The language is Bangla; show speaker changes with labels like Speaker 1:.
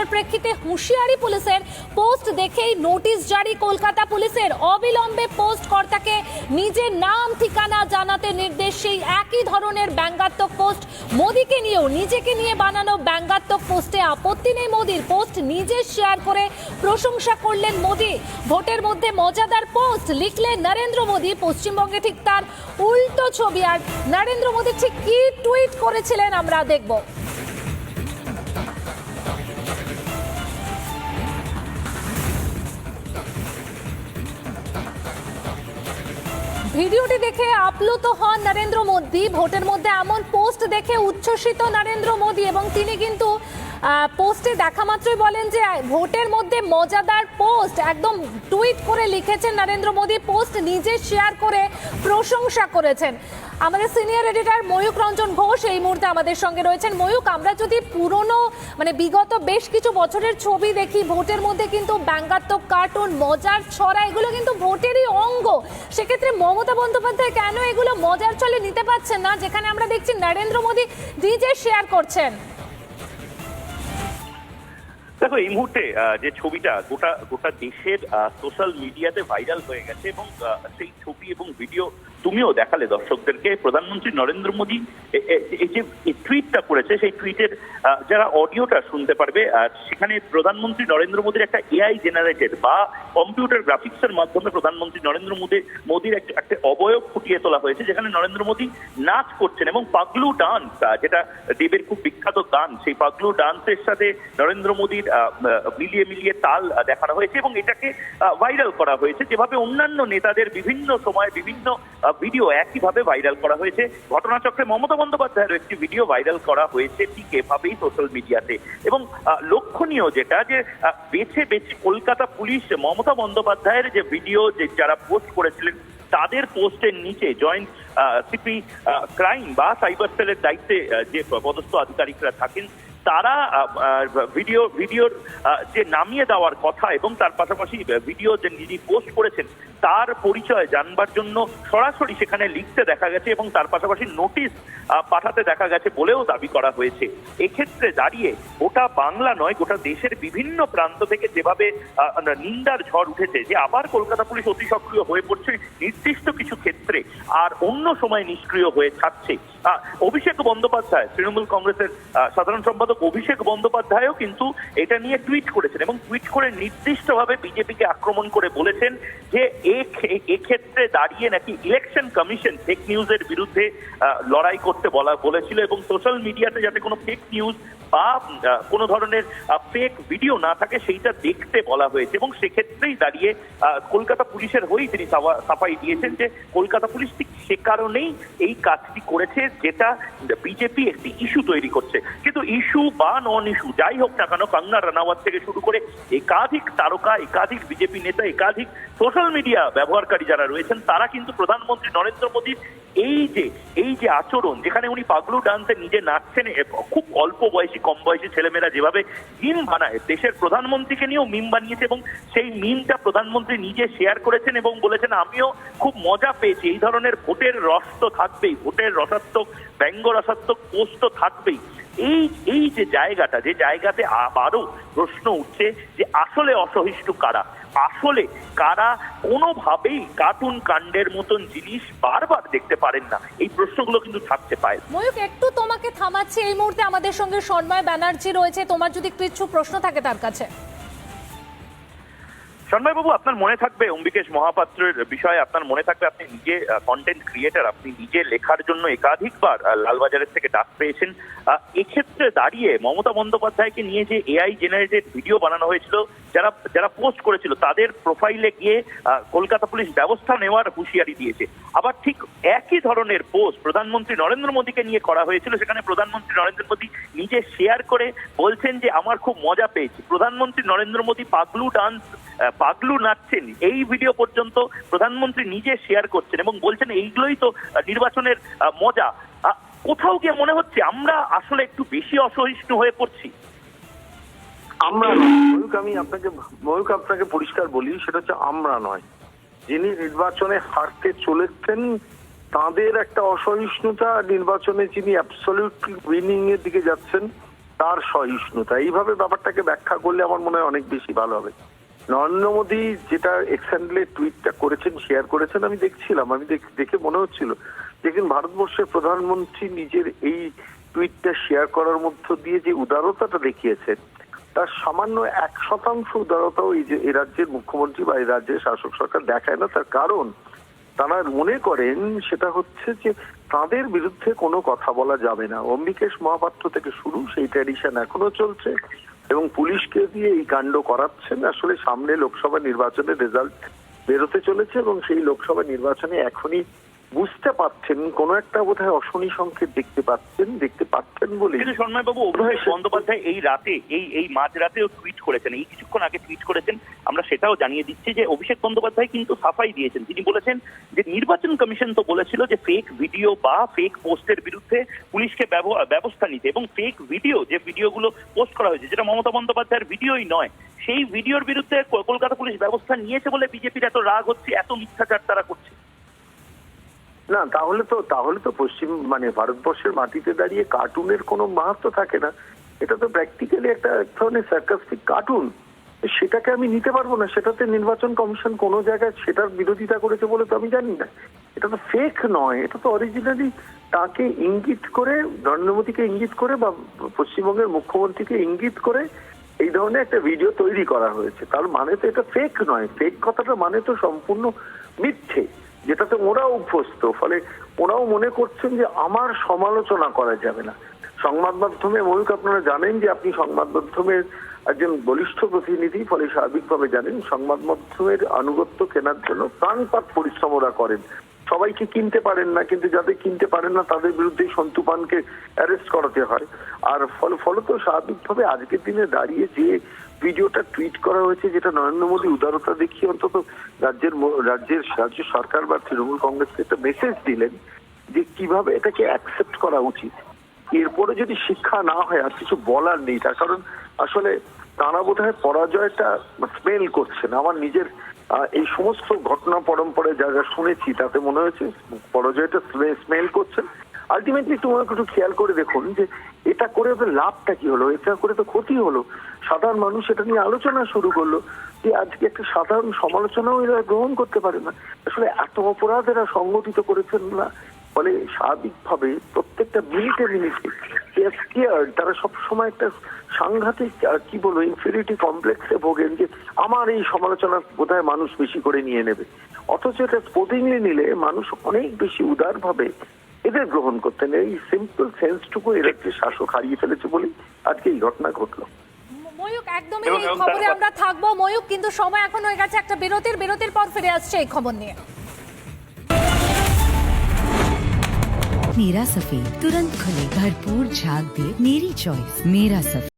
Speaker 1: ভিডিওর প্রেক্ষিতে হুঁশিয়ারি পুলিশের, পোস্ট দেখেই নোটিশ জারি কলকাতা পুলিশের। অবিলম্বে পোস্ট কর্তাকে নিজের নাম ঠিকানা জানাতে নির্দেশ। সেই একই ধরনের ব্যঙ্গাত্মক পোস্ট মোদীকে নিয়েও, নিজেকে নিয়ে বানানো ব্যঙ্গাত্মক পোস্টে আপত্তি নেই মোদীর। পোস্ট নিজে শেয়ার করে প্রশংসা করলেন মোদী। ভোটের মধ্যে মজাদার পোস্ট লিখলেন নরেন্দ্র মোদী। পশ্চিমবঙ্গে ঠিক তার উল্টো ছবি। আর নরেন্দ্র মোদী ঠিক কি টুইট করেছিলেন আমরা দেখব। ভিডিওটি দেখে আপ্লুত হন নরেন্দ্র মোদী। ভোটের মধ্যে এমন পোস্ট দেখে উচ্ছ্বসিত নরেন্দ্র মোদী এবং তিনি কিন্তু পোস্টে দেখা মাত্রই বলেন যে ভোটের মধ্যে মজাদার পোস্ট, একদম টুইট করে লিখেছেন নরেন্দ্র মোদী। পোস্ট নিজে শেয়ার করে প্রশংসা করেছেন। আমাদের সিনিয়র এডিটর ময়ূক রঞ্জন ঘোষ এই মুহূর্তে আমাদের সঙ্গে রয়েছেন। ময়ূক, আমরা যদি পুরনো বিগত বেশ কিছু বছরের ছবি দেখি, ভোটের মধ্যে কিন্তু ব্যঙ্গাত্মক কার্টুন, মজার ছড়া এগুলো কিন্তু ভোটেরই অঙ্গ। সেক্ষেত্রে মমতা বন্দ্যোপাধ্যায় কেন এগুলো মজার ছলে নিতে পারছেন না, যেখানে আমরা দেখছি নরেন্দ্র মোদী নিজে শেয়ার করছেন?
Speaker 2: দেখো, এই মুহূর্তে যে ছবিটা গোটা দেশের সোশ্যাল মিডিয়াতে ভাইরাল হয়ে গেছে এবং সেই ছবি এবং ভিডিও তুমিও দেখালে দর্শকদেরকে। প্রধানমন্ত্রী নরেন্দ্র মোদী এই যে টুইটটা করেছে, সেই টুইটের যারা অডিওটা শুনতে পারবে, সেখানে প্রধানমন্ত্রী নরেন্দ্র মোদীর একটা এআই জেনারেটেড বা কম্পিউটার গ্রাফিক্সের মাধ্যমে প্রধানমন্ত্রী নরেন্দ্র মোদীর একটা অবয়ব ফুটিয়ে তোলা হয়েছে, যেখানে নরেন্দ্র মোদী নাচ করছেন এবং পাগলু ডান্স, যেটা দেবের খুব বিখ্যাত গান, সেই পাগলু ডান্সের সাথে নরেন্দ্র মোদীর মিলিয়ে তাল দেখানো হয়েছে এবং এটাকে ভাইরাল করা হয়েছে। যেভাবে অন্যান্য নেতাদের বিভিন্ন সময় বিভিন্ন ভিডিও একইভাবে ভাইরাল করা হয়েছে, ঘটনাচক্রে মমতা বন্দ্যোপাধ্যায়ের একটি ভিডিও ভাইরাল করা হয়েছে ঠিক এভাবেই সোশ্যাল মিডিয়াতে। এবং লক্ষণীয় যেটা, যে বেছে কলকাতা পুলিশ মমতা বন্দ্যোপাধ্যায়ের যে ভিডিও যে যারা পোস্ট করেছিলেন তাদের পোস্টের নিচে জয়েন্ট সিপি ক্রাইম বা সাইবার সেলের দায়িত্বে যে পদস্থ আধিকারিকরা থাকেন তারা ভিডিওর যে নামিয়ে দেওয়ার কথা এবং তার পাশাপাশি ভিডিও যে যিনি পোস্ট করেছেন তার পরিচয় জানবার জন্য সরাসরি সেখানে লিখতে দেখা গেছে এবং তার পাশাপাশি নোটিশ পাঠাতে দেখা গেছে বলেও দাবি করা হয়েছে। এক্ষেত্রে দাঁড়িয়ে গোটা বাংলা নয়, গোটা দেশের বিভিন্ন প্রান্ত থেকে যেভাবে নিন্দার ঝড় উঠেছে, যে আবার কলকাতা পুলিশ অতি সক্রিয় হয়ে পড়ছে নির্দিষ্ট কিছু ক্ষেত্রে আর অন্য সময় নিষ্ক্রিয় হয়ে থাকছে। অভিষেক বন্দ্যোপাধ্যায়, তৃণমূল কংগ্রেসের সাধারণ সম্পাদক অভিষেক বন্দ্যোপাধ্যায়ও কিন্তু এটা নিয়ে টুইট করেছেন এবং টুইট করে নির্দিষ্টভাবে বিজেপিকে আক্রমণ করে বলেছেন যে এক্ষেত্রে দাঁড়িয়ে নাকি ইলেকশন কমিশন ফেক নিউজের বিরুদ্ধে লড়াই করতে বলেছিল এবং সোশ্যাল মিডিয়াতে যাতে কোনো ফেক নিউজ বা কোনো ধরনের ফেক ভিডিও না থাকে সেইটা দেখতে বলা হয়েছে। এবং সেক্ষেত্রেই দাঁড়িয়ে কলকাতা পুলিশের হয়েই তিনি সাফাই দিয়েছেন যে কলকাতা পুলিশ ঠিক সে কারণেই এই কাজটি করেছে, যেটা বিজেপি একটি ইস্যু তৈরি করছে। কিন্তু ইস্যু বা নন ইস্যু যাই হোক না কেন, কঙ্গনা রানাওয়াত থেকে শুরু করে একাধিক তারকা, একাধিক বিজেপি নেতা, একাধিক সোশ্যাল মিডিয়া ব্যবহারকারী যারা রয়েছেন তারা কিন্তু প্রধানমন্ত্রী নরেন্দ্র মোদীর এই যে আচরণ, যেখানে উনি পাগলু ডান্সে নিজে নাচছেন, খুব অল্প বয়সী কম বয়সী ছেলেমেয়েরা যেভাবে মিম বানায়, দেশের প্রধানমন্ত্রীকে নিয়েও মিম বানিয়েছে এবং সেই মিমটা প্রধানমন্ত্রী নিজে শেয়ার করেছেন এবং বলেছেন আমিও খুব মজা পেয়েছি। এই ধরনের ভোটের রস তো থাকবেই, ভোটের রসাত্মক ব্যঙ্গ রসাত্মক পোস্ট তো থাকবেই। এই যে জায়গাটা, যে জায়গাতে আবারও প্রশ্ন উঠছে যে আসলে অসহিষ্ণু কারা, আসলে কারা কোনোভাবেই কার্টুন কাণ্ডের মতন জিনিস বারবার দেখতে পারেন না, এই প্রশ্নগুলো কিন্তু থাকতে পারে।
Speaker 1: ময়ূক, একটু তোমাকে থামাচ্ছি। এই মুহূর্তে আমাদের সঙ্গে সন্ময় ব্যানার্জি রয়েছে, তোমার যদি কিছু প্রশ্ন থাকে তার কাছে।
Speaker 2: সন্ময়বাবু, আপনার মনে থাকবে অম্বিকেশ মহাপাত্রের বিষয়ে, আপনার মনে থাকবে আপনি নিজে কন্টেন্ট ক্রিয়েটার, আপনি নিজে লেখার জন্য একাধিকবার লালবাজারের থেকে ডাক পেয়েছেন। এক্ষেত্রে দাঁড়িয়ে মমতা বন্দ্যোপাধ্যায়কে নিয়ে যে এআই জেনারেটেড ভিডিও বানানো হয়েছিল, যারা পোস্ট করেছিল তাদের প্রোফাইলে গিয়ে কলকাতা পুলিশ ব্যবস্থা নেওয়ার হুঁশিয়ারি দিয়েছে। আবার ঠিক একই ধরনের পোস্ট প্রধানমন্ত্রী নরেন্দ্র মোদীকে নিয়ে করা হয়েছিল, সেখানে প্রধানমন্ত্রী নরেন্দ্র মোদী নিজে শেয়ার করে বলছেন যে আমার খুব মজা পেয়েছি। প্রধানমন্ত্রী নরেন্দ্র মোদী পাগলু নাচছেন এই ভিডিও পর্যন্ত প্রধানমন্ত্রী নিজে শেয়ার করছেন এবং বলছেন এইগুলোই তো নির্বাচনের মজা। কোথাও গিয়ে মনে হচ্ছে আমরা আসলে একটু বেশি অসহিষ্ণু হয়ে পড়ছি।
Speaker 3: আমরা ময়ূক আপনাকে পরিষ্কার বলি, সেটা হচ্ছে আমরা নয়, যিনি নির্বাচনে হারতে চলেছেন তাদের একটা অসহিষ্ণুতা, নির্বাচনে যিনি অ্যাবসলিউটলি উইনিং এর দিকে যাচ্ছেন তার সহিষ্ণুতা, এইভাবে ব্যাপারটাকে ব্যাখ্যা করলে আমার মনে হয় অনেক বেশি ভালো হবে। নরেন্দ্র মোদী যেটা এক্স হ্যান্ডেলে টুইটটা করেছেন, শেয়ার করেছেন, আমি দেখছিলাম, আমি দেখে মনে হচ্ছিল দেখুন ভারতবর্ষের প্রধানমন্ত্রী নিজের এই টুইটটা শেয়ার করার মধ্য দিয়ে যে উদারতাটা দেখিয়েছেন, তার সামান্য 1% উদারতাও এই রাজ্যের মুখ্যমন্ত্রী বা এই রাজ্যের শাসক সরকার দেখায় না। তার কারণ তারা মনে করেন সেটা হচ্ছে যে তাদের বিরুদ্ধে কোনো কথা বলা যাবে না। অম্বিকেশ মহাপাত্র থেকে শুরু সেই ট্র্যাডিশন এখনো চলছে এবং পুলিশকে দিয়ে এই কাণ্ড করাচ্ছেন। আসলে সামনে লোকসভা নির্বাচনের রেজাল্ট বেরোতে চলেছে এবং সেই লোকসভা নির্বাচনে এখনই বুঝতে পারছেন কোন একটা বোধহয় অশনি সংকেত দেখতে পাচ্ছেন বলে।
Speaker 2: কিন্তু সন্ময়বাবু, অভিষেক বন্দ্যোপাধ্যায় এই রাতে এই মাঝরাতেও টুইট করেছেন, এই কিছুক্ষণ আগে টুইট করেছেন, আমরা সেটাও জানিয়ে দিচ্ছি যে অভিষেক বন্দ্যোপাধ্যায় কিন্তু সাফাই দিয়েছেন। তিনি বলেছেন যে নির্বাচন কমিশন তো বলেছিল যে ফেক ভিডিও বা ফেক পোস্টের বিরুদ্ধে পুলিশকে ব্যবস্থা নিতে, এবং ফেক ভিডিও যে ভিডিওগুলো পোস্ট করা হয়েছে, যেটা মমতা বন্দ্যোপাধ্যায়ের ভিডিওই নয়, সেই ভিডিওর বিরুদ্ধে কলকাতা পুলিশ ব্যবস্থা নিয়েছে বলে বিজেপির এত রাগ হচ্ছে, এত মিথ্যাচার তারা করছে।
Speaker 3: না, তাহলে তো পশ্চিম ভারতবর্ষের মাটিতে দাঁড়িয়ে কার্টুনের কোনো মাহাত্ম্য থাকে না। এটা তো প্র্যাকটিক্যালি একটা ধরনের সার্কাস্টিক কার্টুন, সেটাকে আমি নিতে পারবো না। সেটাতে নির্বাচন কমিশন কোনো জায়গায় সেটার বিরোধিতা করেছে বলে তো আমি জানি না। এটা তো ফেক নয়, এটা তো অরিজিনালি তাকে ইঙ্গিত করে, নরেন্দ্র মোদীকে ইঙ্গিত করে বা পশ্চিমবঙ্গের মুখ্যমন্ত্রীকে ইঙ্গিত করে এই ধরনের একটা ভিডিও তৈরি করা হয়েছে। তার মানে তো এটা ফেক নয়। ফেক কথাটা মানে তো সম্পূর্ণ মিথ্যে, যেটাতে ওরাও অভ্যস্ত। ফলে ওরাও মনে করছেন যে আমার সমালোচনা করা যাবে না। সংবাদ মাধ্যমে, ময়ূক আপনারা জানেন যে আপনি সংবাদ মাধ্যমের একজন বলিষ্ঠ প্রতিনিধি, ফলে স্বাভাবিকভাবে জানেন সংবাদ মাধ্যমের আনুগত্য কেনার জন্য প্রাণপাত পরিশ্রম ওরা করেন। সবাইকে কিনতে পারেন না, কিন্তু যাদের কিনতে পারেন না তাদের বিরুদ্ধে সন্তু পানকে অ্যারেস্ট করাতে হয়। আর ফলত স্বাভাবিকভাবে আজকের দিনে দাঁড়িয়ে যে ভিডিওটা টুইট করা হয়েছে, যেটা নরেন্দ্র মোদী উদারতা দেখিয়ে অন্তত রাজ্য সরকার বা তৃণমূল কংগ্রেসকে একটা মেসেজ দিলেন যে কিভাবে এটাকে অ্যাকসেপ্ট করা উচিত। এরপরে যদি শিক্ষা না হয় আর কিছু বলার নেই। তার কারণ আসলে তারা বোধহয় পরাজয়টা স্মেল করছেন। আমার নিজের এই সমস্ত ঘটনা পরম্পরায় যা যা শুনেছি তাতে মনে হয়েছে পরাজয়টা স্মেল করছেন। আলটিমেটলি তোমাকে একটু খেয়াল করে দেখুন যে এটা করে ওদের লাভটা কি হলো, এটা করে তো ক্ষতি হলো। সাধারণ মানুষ এটা নিয়ে আলোচনা শুরু করলো যে আজকে একটা সাধারণ সমালোচনাও এরা গ্রহণ করতে পারে না। আসলে এত অপরাধ এরা সংগঠিত করেছেন না, ফলে স্বাভাবিকভাবে প্রত্যেকটা মিনিটে তারা সবসময় একটা সাংঘাতিক কি বলবো ইনফিরিটি কমপ্লেক্সে ভোগেন যে আমার এই সমালোচনা বোধহয় মানুষ বেশি করে নিয়ে নেবে। অথচ এটা স্পোর্টিংলি নিলে মানুষ অনেক বেশি উদারভাবে এদের গ্রহণ করতেন। এই সিম্পল সেন্সটুকু এরা যে শাসক হারিয়ে ফেলেছে বলে আজকে এই ঘটনা ঘটলো।
Speaker 1: ময়ূক, একদমই এই খবরে আমরা থাকবো ময়ূক, কিন্তু সময় এখন হয়ে গেছে একটা বিরতির পর ফিরে আসছে এই খবর নিয়ে।
Speaker 4: मेरा सफेद तुरंत खुले, भरपूर झाग दे, मेरी चॉइस मेरा सफेद।